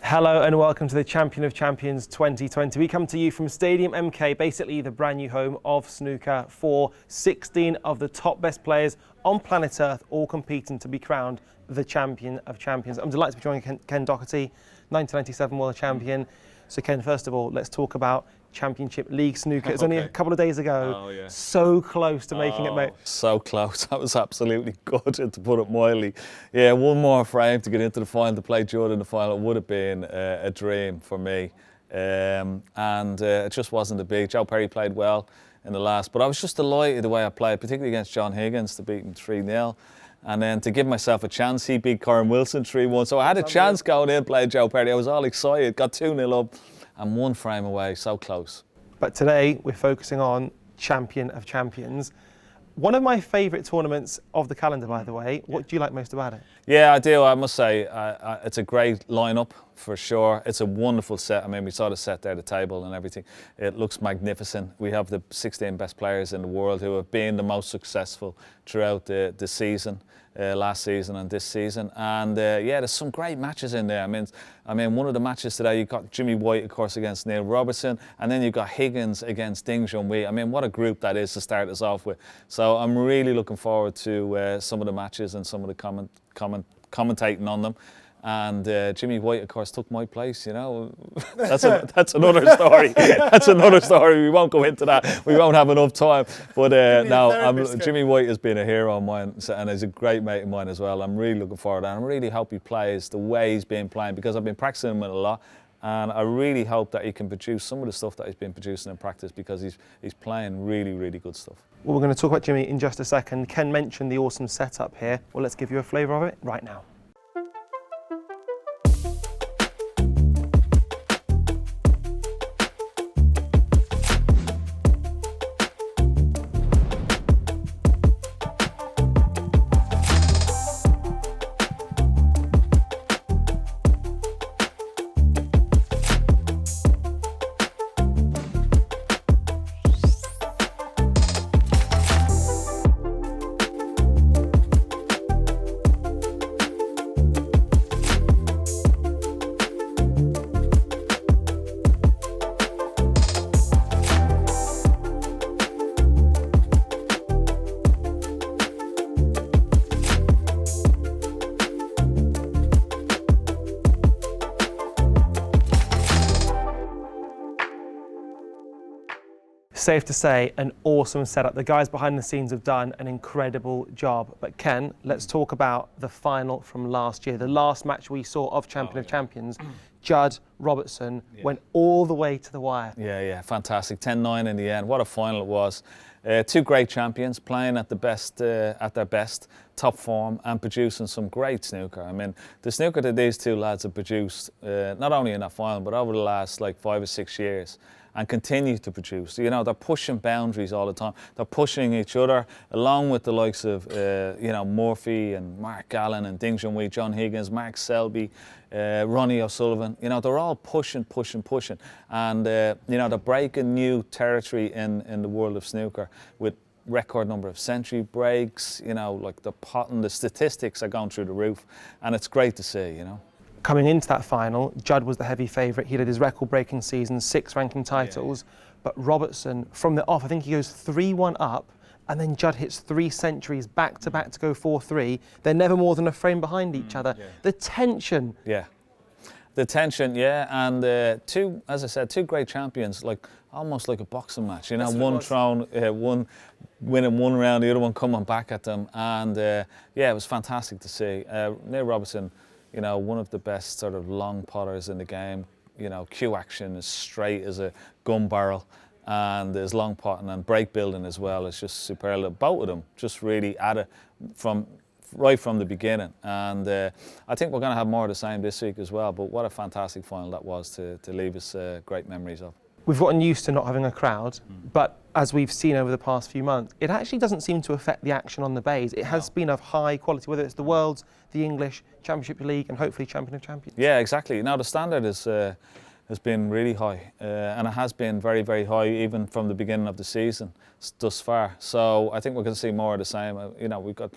Hello and welcome to the Champion of Champions 2020. We come to you from Stadium MK, basically the brand new home of snooker, for 16 of the top best players on planet Earth, all competing to be crowned the Champion of Champions. I'm delighted to be joining Ken Doherty, 1997 world champion. So Ken, first of all, let's talk about Championship League snooker. It's only a couple of days ago. So close to making it, mate. So close. That was absolutely gutted, to put it mildly. Yeah, one more frame to get into the final, to play Judd in the final. It would have been a dream for me. It just wasn't a big. Joe Perry played well in the last, but I was just delighted the way I played, particularly against John Higgins, to beat him 3-0. And then to give myself a chance, he beat Corin Wilson 3-1. So I had a chance going in, playing Joe Perry. I was all excited, got 2-0 up. And one frame away, so close. But today we're focusing on Champion of Champions. One of my favourite tournaments of the calendar, by the way. What do you like most about it? Yeah, I do. I must say, it's a great lineup for sure. It's a wonderful set. I mean, we saw the set there, the table and everything. It looks magnificent. We have the 16 best players in the world who have been the most successful throughout the season. Last season and this season, and yeah, there's some great matches in there. I mean, one of the matches today, you got Jimmy White, of course, against Neil Robertson, and then you got Higgins against Ding Junhui. I mean, what a group that is to start us off with. So I'm really looking forward to some of the matches and some of the commentating on them. And Jimmy White, of course, took my place, you know. That's another story. That's another story. We won't go into that. We won't have enough time. But Jimmy White has been a hero of mine, and he's a great mate of mine as well. I'm really looking forward to that. I really hope he plays the way he's been playing, because I've been practicing him a lot. And I really hope that he can produce some of the stuff that he's been producing in practice, because he's playing really, really good stuff. Well, we're going to talk about Jimmy in just a second. Ken mentioned the awesome setup here. Well, let's give you a flavour of it right now. Safe to say, an awesome setup. The guys behind the scenes have done an incredible job. But Ken, let's talk about the final from last year. The last match we saw of Champion of Champions, Judd, Robertson, went all the way to the wire. Yeah, fantastic. 10-9 in the end. What a final it was. Two great champions playing at their best, top form, and producing some great snooker. I mean, the snooker that these two lads have produced, not only in that final, but over the last 5 or 6 years, and continue to produce. You know, they're pushing boundaries all the time. They're pushing each other, along with the likes of, Murphy and Mark Allen and Ding Junhui, John Higgins, Mark Selby, Ronnie O'Sullivan. You know, they're all pushing. And, they're breaking new territory in the world of snooker with record number of century breaks. You know, like the potting, the statistics are going through the roof. And it's great to see, you know. Coming into that final, Judd was the heavy favourite. He did his record-breaking season, 6 ranking titles. But Robertson, from the off, I think he goes 3-1 up, and then Judd hits 3 centuries back-to-back to go 4-3. They're never more than a frame behind each other. The tension. Yeah. The tension, and two great champions, almost like a boxing match. You know, one thrown, one winning one round, the other one coming back at them, and it was fantastic to see. Neil Robertson, you know, one of the best sort of long potters in the game. You know, cue action is straight as a gun barrel, and his long potting and break building as well is just superb. Both of them just really at it right from the beginning, and I think we're going to have more of the same this week as well. But what a fantastic final that was to leave us great memories of. We've gotten used to not having a crowd, but as we've seen over the past few months, it actually doesn't seem to affect the action on the bays. It has been of high quality, whether it's the Worlds, the English, Championship League, and hopefully Champion of Champions. Yeah, exactly. Now the standard has been really high, and it has been very, very high even from the beginning of the season thus far. So I think we're going to see more of the same. You know, we've got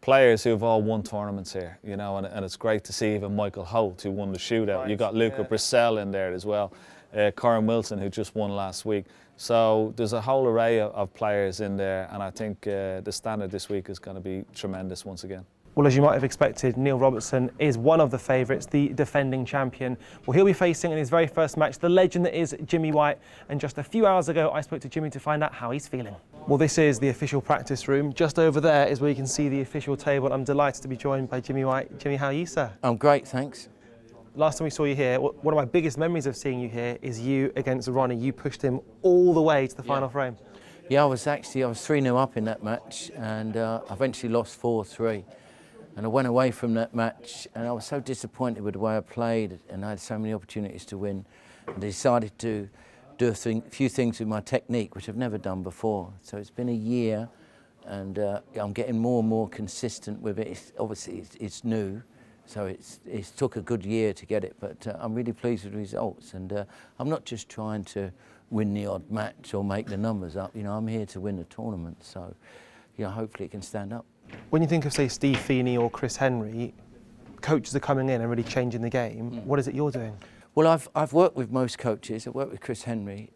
players who've all won tournaments here, you know, and it's great to see even Michael Holt, who won the shootout. You got Luca Brissell in there as well, Corin Wilson, who just won last week. So there's a whole array of players in there, and I think the standard this week is going to be tremendous once again. Well, as you might have expected, Neil Robertson is one of the favourites, the defending champion. Well, he'll be facing in his very first match the legend that is Jimmy White. And just a few hours ago, I spoke to Jimmy to find out how he's feeling. Well, this is the official practice room. Just over there is where you can see the official table. I'm delighted to be joined by Jimmy White. Jimmy, how are you, sir? I'm great, thanks. Last time we saw you here, one of my biggest memories of seeing you here is you against Ronnie. You pushed him all the way to the final frame. Yeah, I was 3-0 up in that match, and I eventually lost 4-3. And I went away from that match, and I was so disappointed with the way I played, and I had so many opportunities to win. And I decided to do a few things with my technique, which I've never done before. So it's been a year, and I'm getting more and more consistent with it. Obviously, it's new, so it's took a good year to get it, but I'm really pleased with the results. And I'm not just trying to win the odd match or make the numbers up. You know, I'm here to win the tournament, so you know, hopefully it can stand up. When you think of, say, Steve Feeney or Chris Henry, coaches are coming in and really changing the game. What is it you're doing? Well, I've worked with most coaches. I've worked with Chris Henry.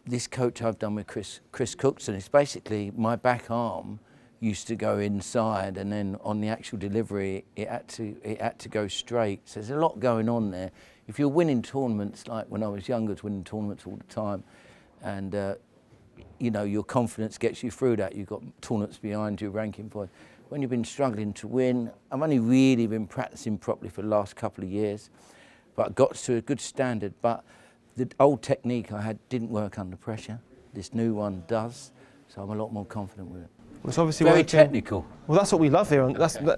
This coach I've done with Chris Cookson, it's basically my back arm used to go inside, and then on the actual delivery it had to go straight. So there's a lot going on there. If you're winning tournaments, like when I was younger, I was winning tournaments all the time, and you know, your confidence gets you through that. You've got tournaments behind you, ranking points. When you've been struggling to win, I've only really been practicing properly for the last couple of years, but I got to a good standard. But the old technique I had didn't work under pressure. This new one does, so I'm a lot more confident with it. Well, it's obviously very working. Technical. Well, that's what we love here.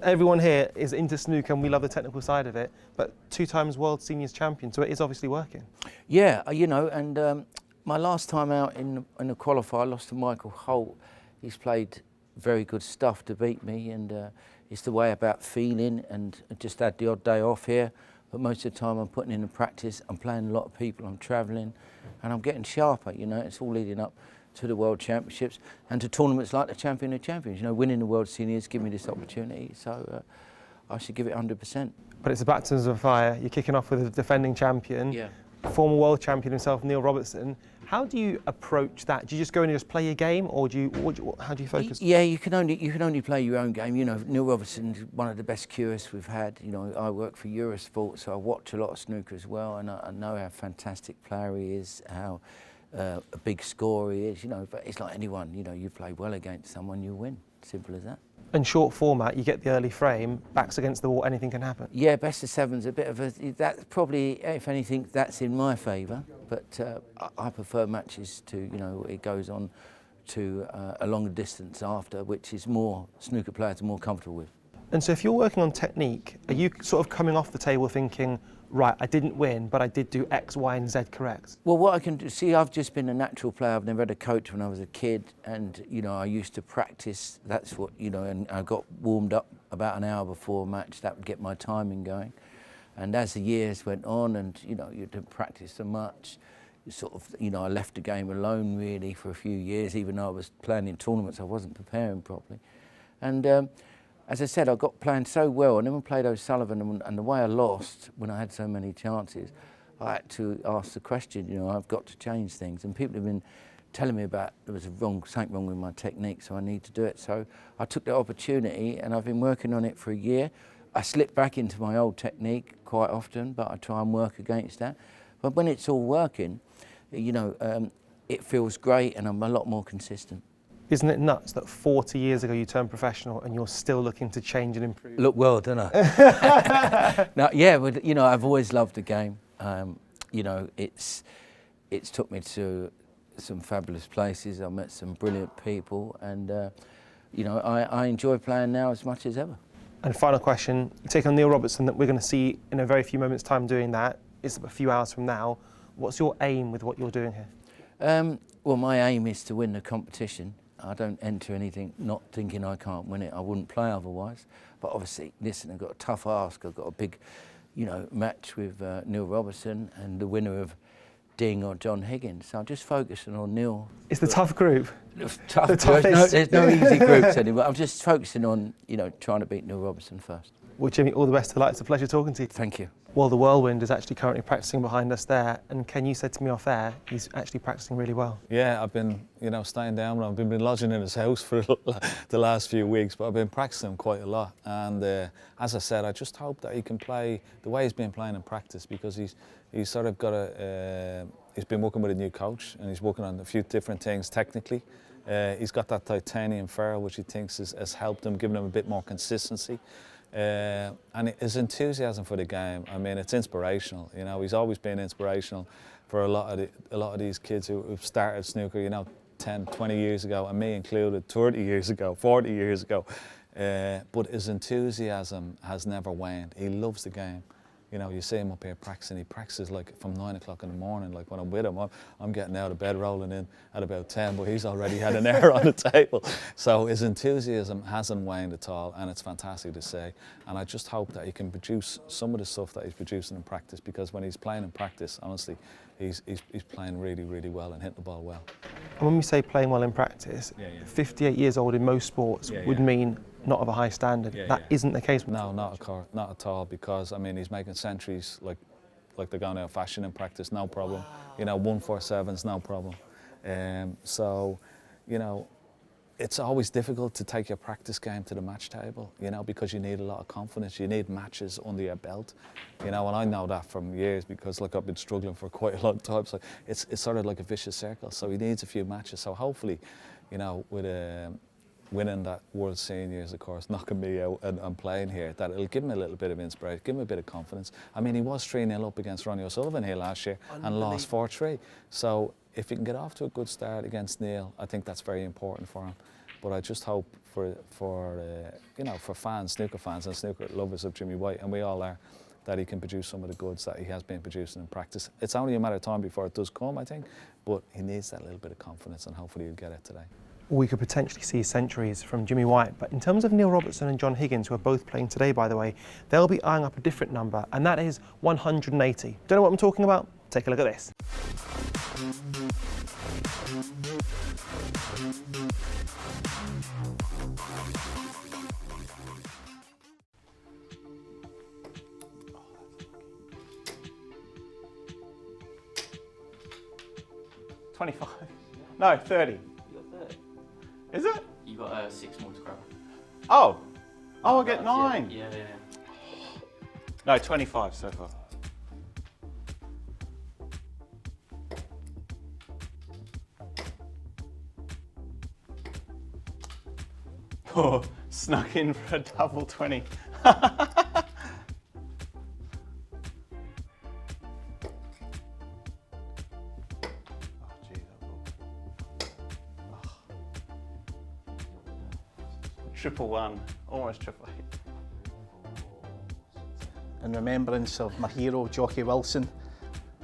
Everyone here is into snooker, and we love the technical side of it. But 2 times world seniors champion, so it is obviously working. Yeah, you know, and my last time out in the qualifier, I lost to Michael Holt. He's played very good stuff to beat me, and it's the way about feeling, and I just had the odd day off here, but most of the time I'm putting in the practice, I'm playing a lot of people, I'm travelling, and I'm getting sharper, you know. It's all leading up to the World Championships and to tournaments like the Champion of Champions. You know, winning the World Seniors give me this opportunity, so I should give it 100%. But it's a baptism of fire. You're kicking off with a defending champion. Yeah. Former world champion himself, Neil Robertson. How do you approach that? Do you just go in and just play your game, or how do you focus? Yeah, you can only play your own game. You know, Neil Robertson's one of the best curists we've had. You know, I work for Eurosport, so I watch a lot of snooker as well, and I know how fantastic player he is, how a big scorer he is. You know, but it's like anyone. You know, you play well against someone, you win. Simple as that. In short format, you get the early frame, backs against the wall, anything can happen. Yeah, best of seven's a bit of a, that's probably, if anything, that's in my favour, but I prefer matches to, you know, it goes on to a longer distance after, which is more, snooker players are more comfortable with. And so if you're working on technique, are you sort of coming off the table thinking, right, I didn't win, but I did do X, Y, and Z correct? Well, what I can do, see, I've just been a natural player. I've never had a coach when I was a kid, and, you know, I used to practice. That's what, you know, and I got warmed up about an hour before a match. That would get my timing going. And as the years went on, and, you know, you didn't practice so much, you sort of, you know, I left the game alone, really, for a few years. Even though I was playing in tournaments, I wasn't preparing properly. And as I said, I got playing so well. I never played O'Sullivan, and the way I lost when I had so many chances, I had to ask the question, you know, I've got to change things. And people have been telling me about there was something wrong with my technique, so I need to do it. So I took the opportunity, and I've been working on it for a year. I slip back into my old technique quite often, but I try and work against that. But when it's all working, you know, it feels great, and I'm a lot more consistent. Isn't it nuts that 40 years ago you turned professional and you're still looking to change and improve? Look well, don't I? No, yeah, but, you know, I've always loved the game. You know, it's took me to some fabulous places. I met some brilliant people, and you know, I enjoy playing now as much as ever. And final question, you take on Neil Robertson, that we're going to see in a very few moments' time doing that. It's a few hours from now. What's your aim with what you're doing here? Well, my aim is to win the competition. I don't enter anything not thinking I can't win it. I wouldn't play otherwise. But obviously, listen, I've got a tough ask. I've got a big, you know, match with Neil Robertson, and the winner of Ding or John Higgins. So I'm just focusing on Neil. It's the tough group. Tough. The toughest. There's no easy groups anymore. I'm just focusing on, trying to beat Neil Robertson first. Well, Jimmy, all the best of luck. It's a pleasure talking to you. Thank you. Well, the Whirlwind is actually currently practicing behind us there, and Ken, you said to me off air, he's actually practicing really well. Yeah, I've been, staying down. I've been lodging in his house for the last few weeks, but I've been practicing quite a lot. And as I said, I just hope that he can play the way he's been playing in practice, because he's sort of got he's been working with a new coach, and he's working on a few different things technically. He's got that titanium ferrule, which he thinks has helped him, given him a bit more consistency. And his enthusiasm for the game, I mean, it's inspirational. He's always been inspirational for a lot of these kids who've started snooker, 10, 20 years ago, and me included, 30 years ago, 40 years ago. But his enthusiasm has never waned. He loves the game. You see him up here practicing. He practices like from 9 o'clock in the morning. Like when I'm with him, I'm getting out of bed, rolling in at about 10, but he's already had an hour on the table. So his enthusiasm hasn't waned at all, and it's fantastic to see. And I just hope that he can produce some of the stuff that he's producing in practice, because when he's playing in practice, honestly, he's playing really, really well and hitting the ball well. And when we say playing well in practice, 58 years old in most sports would mean not of a high standard. That isn't the case. No, not at all, because I mean, he's making centuries like they're going out of fashion in practice, no problem. 147's no problem. So, it's always difficult to take your practice game to the match table, because you need a lot of confidence. You need matches under your belt, and I know that from years, because I've been struggling for quite a long time. So it's sort of like a vicious circle. So he needs a few matches. So hopefully, with winning that World Seniors, of course, knocking me out and playing here, that it'll give him a little bit of inspiration, give him a bit of confidence. I mean, he was 3-0 up against Ronnie O'Sullivan here last year and lost 4-3. So if he can get off to a good start against Neil, I think that's very important for him. But I just hope for fans, snooker fans and snooker lovers of Jimmy White, and we all are, that he can produce some of the goods that he has been producing in practice. It's only a matter of time before it does come, I think, but he needs that little bit of confidence, and hopefully he'll get it today. We could potentially see centuries from Jimmy White, but in terms of Neil Robertson and John Higgins, who are both playing today, by the way, they'll be eyeing up a different number, and that is 180. Don't know what I'm talking about? Take a look at this. $25. No, 30. Is it? You got 6 more to grab. Oh, I'll get 9. Yeah. No, 25 so far. Oh, snuck in for a double 20. Triple one, almost triple 8. In remembrance of my hero, Jockey Wilson,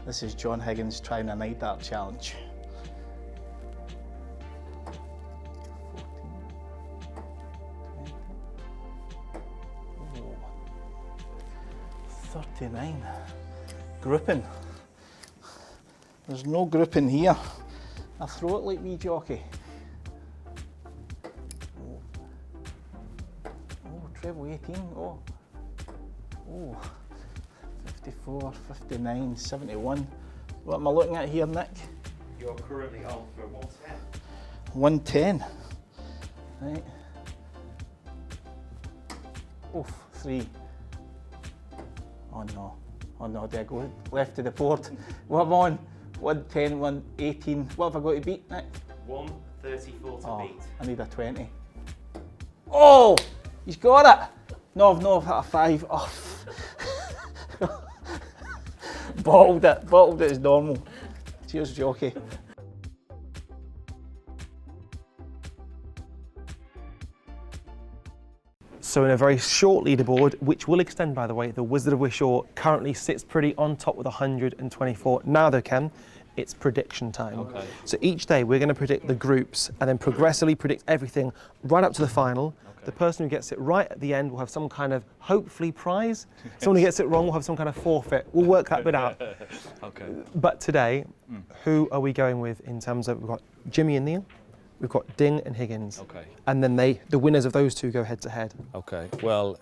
this is John Higgins trying a 9-dart challenge. 39. Grouping. There's no grouping here. I throw it like me, Jockey. Treble 18, oh, 54, 59, 71. What am I looking at here, Nick? You're currently on for 110. Right. Oof, 3. Oh no, did I go left of the board? What am I on? 110, 118. What have I got to beat, Nick? 134 to beat. I need a 20. Oh! He's got it! No, I've hit a 5. Oh. Bottled it as normal. Cheers, Jockey. So in a very short leaderboard, which will extend, by the way, the Wizard of Wishaw currently sits pretty on top with 124. Now though, Ken, It's prediction time. Okay. So each day we're going to predict the groups and then progressively predict everything right up to the final. The person who gets it right at the end will have some kind of, hopefully, prize. Someone who gets it wrong will have some kind of forfeit. We'll work that bit out. Okay. But today, who are we going with in terms of, we've got Jimmy and Neil, we've got Ding and Higgins. Okay. And then the winners of those two go head to head. Okay. Well,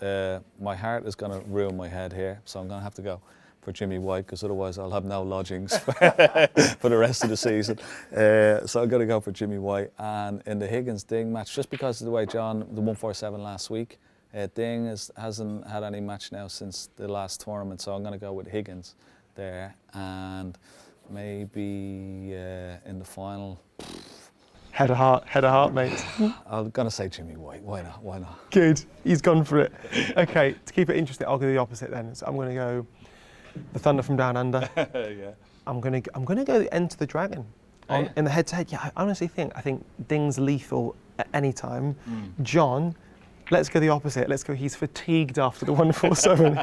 my heart is going to ruin my head here, so I'm going to have to go for Jimmy White, because otherwise I'll have no lodgings for the rest of the season. So I've got to go for Jimmy White. And in the Higgins-Ding match, just because of the way John, the 147 last week, Ding hasn't had any match now since the last tournament, so I'm going to go with Higgins there. And maybe in the final, Head of heart, mate. I'm going to say Jimmy White. Why not? Why not? Good, he's gone for it. Okay, to keep it interesting, I'll go the opposite then. So I'm going to go the Thunder from Down Under. Yeah. I'm gonna go Enter the Dragon in the head-to-head. Yeah, I honestly think Ding's lethal at any time. John, let's go the opposite. Let's go. He's fatigued after the 147.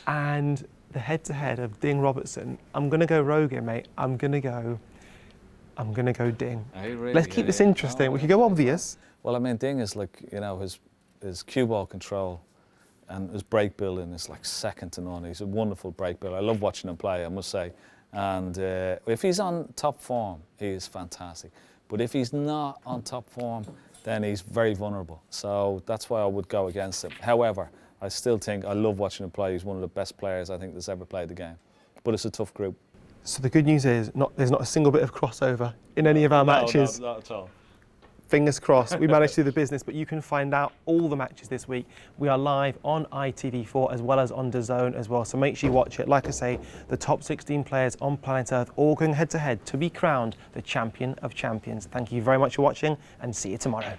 And the head-to-head of Ding Robertson. I'm gonna go Rogan, mate. I'm gonna go Ding. Really? Let's keep this interesting. We could go obvious. Well, I mean, Ding is like, his cue ball control and his break building is like second to none. He's a wonderful break builder. I love watching him play, I must say. And if he's on top form, he is fantastic. But if he's not on top form, then he's very vulnerable. So that's why I would go against him. However, I still think I love watching him play. He's one of the best players I think that's ever played the game. But it's a tough group. So the good news is there's not a single bit of crossover in any of our matches. No, not at all. Fingers crossed, we managed to do the business, but you can find out all the matches this week. We are live on ITV4 as well as on DAZN as well, so make sure you watch it. Like I say, the top 16 players on planet Earth all going head to head to be crowned the champion of champions. Thank you very much for watching and see you tomorrow.